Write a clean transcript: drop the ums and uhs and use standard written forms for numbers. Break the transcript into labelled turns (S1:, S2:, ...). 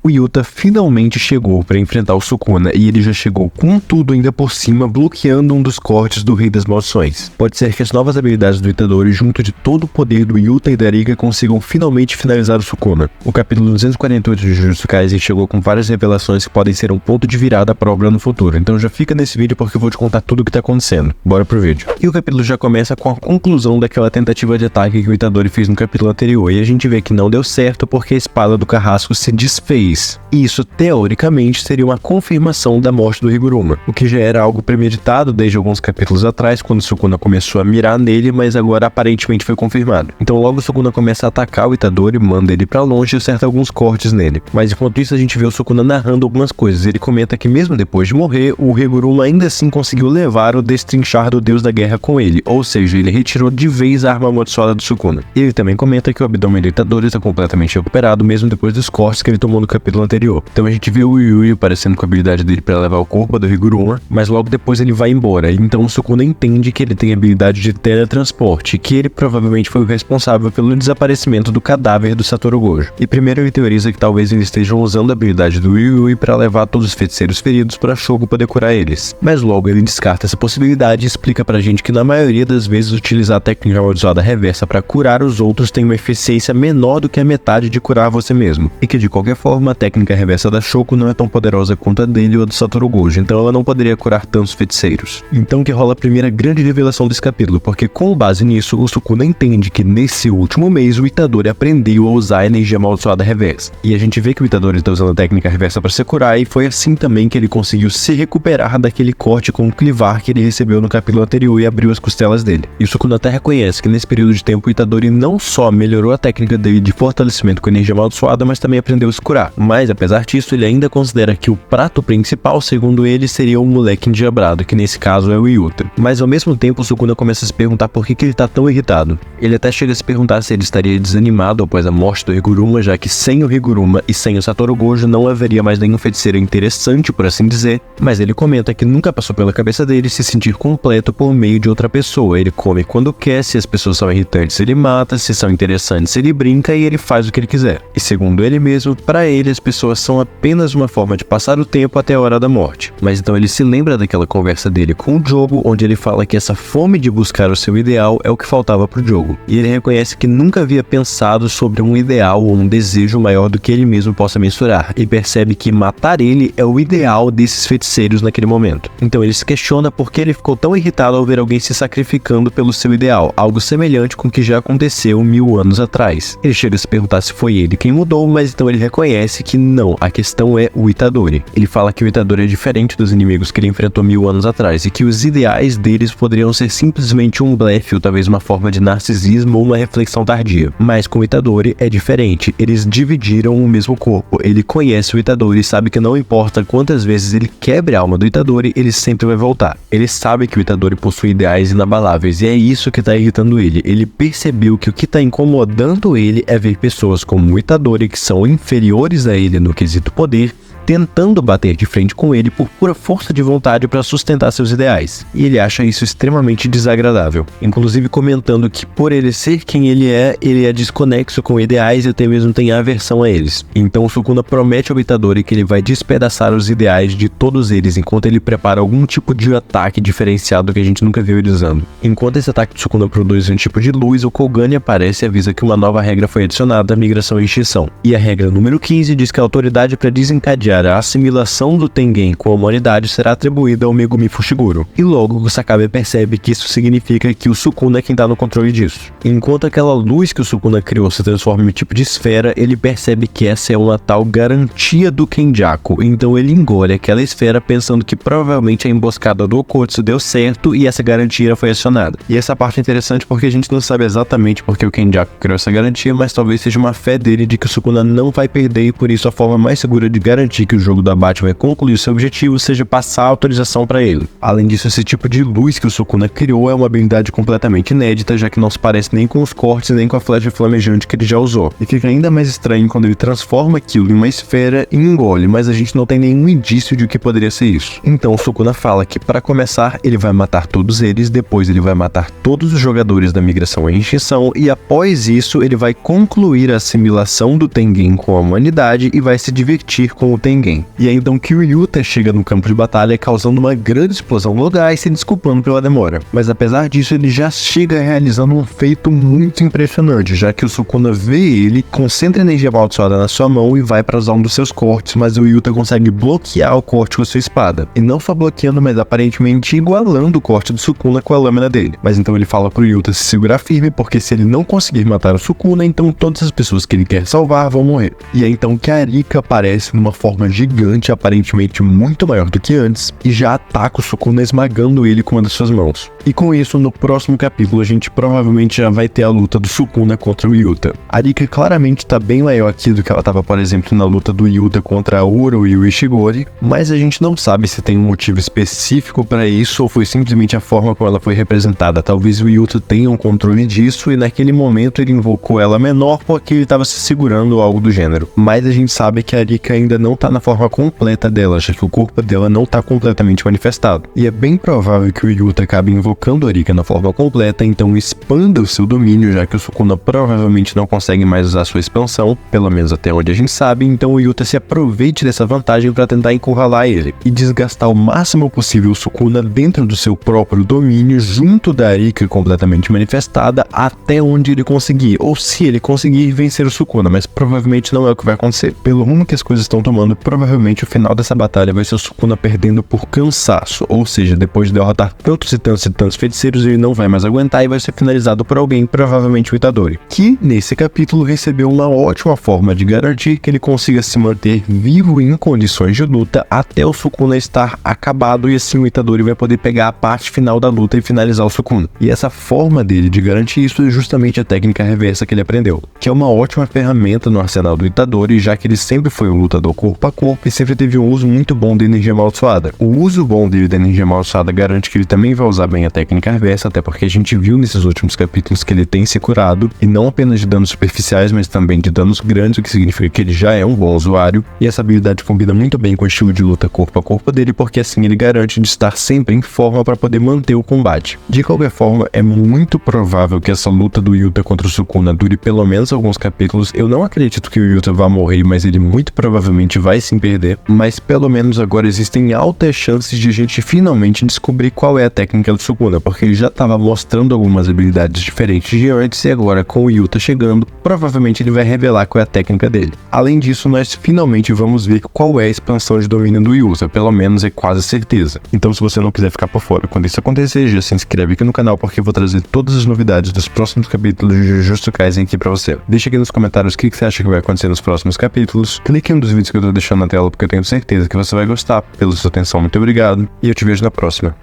S1: O Yuta finalmente chegou para enfrentar o Sukuna e ele já chegou com tudo ainda por cima, bloqueando um dos cortes do Rei das Maldições. Pode ser que as novas habilidades do Itadori, junto de todo o poder do Yuta e da Rika, consigam finalmente finalizar o Sukuna. O capítulo 248 de Jujutsu Kaisen chegou com várias revelações que podem ser um ponto de virada para a obra no futuro, então já fica nesse vídeo porque eu vou te contar tudo o que tá acontecendo. Bora pro vídeo. E o capítulo já começa com a conclusão daquela tentativa de ataque que o Itadori fez no capítulo anterior, e a gente vê que não deu certo porque a espada do carrasco se desfez. E isso, teoricamente, seria uma confirmação da morte do Higuruma, o que já era algo premeditado desde alguns capítulos atrás, quando Sukuna começou a mirar nele, mas agora aparentemente foi confirmado. Então logo Sukuna começa a atacar o Itadori, manda ele pra longe e acerta alguns cortes nele. Mas enquanto isso a gente vê o Sukuna narrando algumas coisas. Ele comenta que mesmo depois de morrer, o Higuruma ainda assim conseguiu levar o destrinchar do deus da guerra com ele, ou seja, ele retirou de vez a arma amaldiçoada do Sukuna. Ele também comenta que o abdômen do Itadori está completamente recuperado, mesmo depois dos cortes que ele tomou no capítulo anterior. Então a gente vê o Yui aparecendo com a habilidade dele para levar o corpo do Higuruma, mas logo depois ele vai embora. Então o Sukuna entende que ele tem a habilidade de teletransporte, que ele provavelmente foi o responsável pelo desaparecimento do cadáver do Satoru Gojo. E primeiro ele teoriza que talvez eles estejam usando a habilidade do Yui para levar todos os feiticeiros feridos para Shogo poder curar eles. Mas logo ele descarta essa possibilidade e explica pra gente que na maioria das vezes utilizar a técnica amaldiçoada reversa para curar os outros tem uma eficiência menor do que a metade de curar você mesmo, e que de qualquer forma a técnica reversa da Shoko não é tão poderosa quanto a dele ou a do Satoru Gojo, então ela não poderia curar tantos feiticeiros. Então que rola a primeira grande revelação desse capítulo, porque com base nisso, o Sukuna entende que nesse último mês o Itadori aprendeu a usar a energia amaldiçoada reversa. E a gente vê que o Itadori está usando a técnica reversa para se curar, e foi assim também que ele conseguiu se recuperar daquele corte com o clivar que ele recebeu no capítulo anterior e abriu as costelas dele. E o Sukuna até reconhece que nesse período de tempo o Itadori não só melhorou a técnica dele de fortalecimento com energia amaldiçoada, mas também aprendeu a se curar. Mas apesar disso, ele ainda considera que o prato principal, segundo ele, seria um moleque endiabrado, que nesse caso é o Yuta. Mas ao mesmo tempo, o Sukuna começa a se perguntar por que ele tá tão irritado. Ele até chega a se perguntar se ele estaria desanimado após a morte do Higuruma, já que sem o Higuruma e sem o Satoru Gojo não haveria mais nenhum feiticeiro interessante, por assim dizer. Mas ele comenta que nunca passou pela cabeça dele se sentir completo por meio de outra pessoa. Ele come quando quer, se as pessoas são irritantes ele mata, se são interessantes ele brinca e ele faz o que ele quiser. E segundo ele mesmo, para ele as pessoas são apenas uma forma de passar o tempo até a hora da morte. Mas então ele se lembra daquela conversa dele com o Jogo, onde ele fala que essa fome de buscar o seu ideal é o que faltava pro Jogo. E ele reconhece que nunca havia pensado sobre um ideal ou um desejo maior do que ele mesmo possa mensurar, e percebe que matar ele é o ideal desses feiticeiros naquele momento. Então ele se questiona por que ele ficou tão irritado ao ver alguém se sacrificando pelo seu ideal, algo semelhante com o que já aconteceu 1000 anos atrás. Ele chega a se perguntar se foi ele quem mudou, mas então ele reconhece que não, a questão é o Itadori. Ele fala que o Itadori é diferente dos inimigos que ele enfrentou 1000 anos atrás, e que os ideais deles poderiam ser simplesmente um blefe ou talvez uma forma de narcisismo ou uma reflexão tardia. Mas com o Itadori é diferente, eles dividiram o mesmo corpo. Ele conhece o Itadori e sabe que não importa quantas vezes ele quebre a alma do Itadori, ele sempre vai voltar. Ele sabe que o Itadori possui ideais inabaláveis, e é isso que tá irritando ele. Ele percebeu que o que tá incomodando ele é ver pessoas como o Itadori, que são inferiores a ele no quesito poder, tentando bater de frente com ele por pura força de vontade para sustentar seus ideais. E ele acha isso extremamente desagradável, inclusive comentando que por ele ser quem ele é desconexo com ideais e até mesmo tem aversão a eles. Então o Sukuna promete ao Itadori que ele vai despedaçar os ideais de todos eles enquanto ele prepara algum tipo de ataque diferenciado que a gente nunca viu ele usando. Enquanto esse ataque do Sukuna produz um tipo de luz, o Kogane aparece e avisa que uma nova regra foi adicionada à migração e extinção. E a regra número 15 diz que a autoridade para desencadear a assimilação do Tengen com a humanidade será atribuída ao Megumi Fushiguro. E logo o Sakabe percebe que isso significa que o Sukuna é quem está no controle disso. Enquanto aquela luz que o Sukuna criou se transforma em um tipo de esfera, ele percebe que essa é uma tal garantia do Kenjaku. Então ele engole aquela esfera pensando que provavelmente a emboscada do Okotsu deu certo e essa garantia foi acionada. E essa parte é interessante porque a gente não sabe exatamente porque o Kenjaku criou essa garantia, mas talvez seja uma fé dele de que o Sukuna não vai perder, e por isso a forma mais segura de garantir garantir que o jogo do abate vai concluir seu objetivo seja passar a autorização para ele. Além disso, esse tipo de luz que o Sukuna criou é uma habilidade completamente inédita, já que não se parece nem com os cortes nem com a flecha flamejante que ele já usou. E fica ainda mais estranho quando ele transforma aquilo em uma esfera e engole, mas a gente não tem nenhum indício de o que poderia ser isso. Então o Sukuna fala que para começar ele vai matar todos eles, depois ele vai matar todos os jogadores da migração em extinção e após isso ele vai concluir a assimilação do Tengen com a humanidade e vai se divertir com o Tengen. E é então que o Yuta chega no campo de batalha causando uma grande explosão no lugar e se desculpando pela demora. Mas apesar disso ele já chega realizando um feito muito impressionante, já que o Sukuna vê ele, concentra energia amaldiçoada na sua mão e vai para usar um dos seus cortes, mas o Yuta consegue bloquear o corte com a sua espada. E não só bloqueando, mas aparentemente igualando o corte do Sukuna com a lâmina dele. Mas então ele fala pro Yuta se segurar firme, porque se ele não conseguir matar o Sukuna, então todas as pessoas que ele quer salvar vão morrer. E é então que a Arika aparece numa forma gigante, aparentemente muito maior do que antes, e já ataca o Sukuna esmagando ele com uma das suas mãos. E com isso, no próximo capítulo, a gente provavelmente já vai ter a luta do Sukuna contra o Yuta. A Arika claramente tá bem maior aqui do que ela tava, por exemplo, na luta do Yuta contra a Uro e o Ishigori, mas a gente não sabe se tem um motivo específico para isso ou foi simplesmente a forma como ela foi representada. Talvez o Yuta tenha um controle disso e naquele momento ele invocou ela menor porque ele estava se segurando ou algo do gênero. Mas a gente sabe que a Arika ainda não tá na forma completa dela, já que o corpo dela não tá completamente manifestado. E é bem provável que o Yuta acabe invocando a Arika na forma completa, então expanda o seu domínio, já que o Sukuna provavelmente não consegue mais usar sua expansão, pelo menos até onde a gente sabe, então o Yuta se aproveite dessa vantagem para tentar encurralar ele e desgastar o máximo possível o Sukuna dentro do seu próprio domínio, junto da Arika completamente manifestada, até onde ele conseguir, ou se ele conseguir vencer o Sukuna, mas provavelmente não é o que vai acontecer. Pelo rumo que as coisas estão tomando, provavelmente o final dessa batalha vai ser o Sukuna perdendo por cansaço, ou seja, depois de derrotar tantos e tantos e tantos feiticeiros, ele não vai mais aguentar e vai ser finalizado por alguém, provavelmente o Itadori, que nesse capítulo recebeu uma ótima forma de garantir que ele consiga se manter vivo em condições de luta até o Sukuna estar acabado, e assim o Itadori vai poder pegar a parte final da luta e finalizar o Sukuna. E essa forma dele de garantir isso é justamente a técnica reversa que ele aprendeu, que é uma ótima ferramenta no arsenal do Itadori, já que ele sempre foi um lutador corpo a corpo e sempre teve um uso muito bom da energia amaldiçoada. O uso bom dele da energia amaldiçoada garante que ele também vai usar bem a técnica reversa, até porque a gente viu nesses últimos capítulos que ele tem se curado, e não apenas de danos superficiais, mas também de danos grandes, o que significa que ele já é um bom usuário, e essa habilidade combina muito bem com o estilo de luta corpo a corpo dele, porque assim ele garante de estar sempre em forma para poder manter o combate. De qualquer forma, é muito provável que essa luta do Yuta contra o Sukuna dure pelo menos alguns capítulos. Eu não acredito que o Yuta vá morrer, mas ele muito provavelmente vai sim perder, mas pelo menos agora existem altas chances de a gente finalmente descobrir qual é a técnica do Sukuna, porque ele já estava mostrando algumas habilidades diferentes de antes, e agora com o Yuta chegando, provavelmente ele vai revelar qual é a técnica dele. Além disso, nós finalmente vamos ver qual é a expansão de domínio do Yuta, pelo menos é quase certeza. Então se você não quiser ficar por fora quando isso acontecer, já se inscreve aqui no canal, porque eu vou trazer todas as novidades dos próximos capítulos de Jujutsu Kaisen aqui pra você. Deixa aqui nos comentários o que você acha que vai acontecer nos próximos capítulos, clique em um dos vídeos que eu tô deixando na tela, porque eu tenho certeza que você vai gostar. Pela sua atenção, muito obrigado, e eu te vejo na próxima.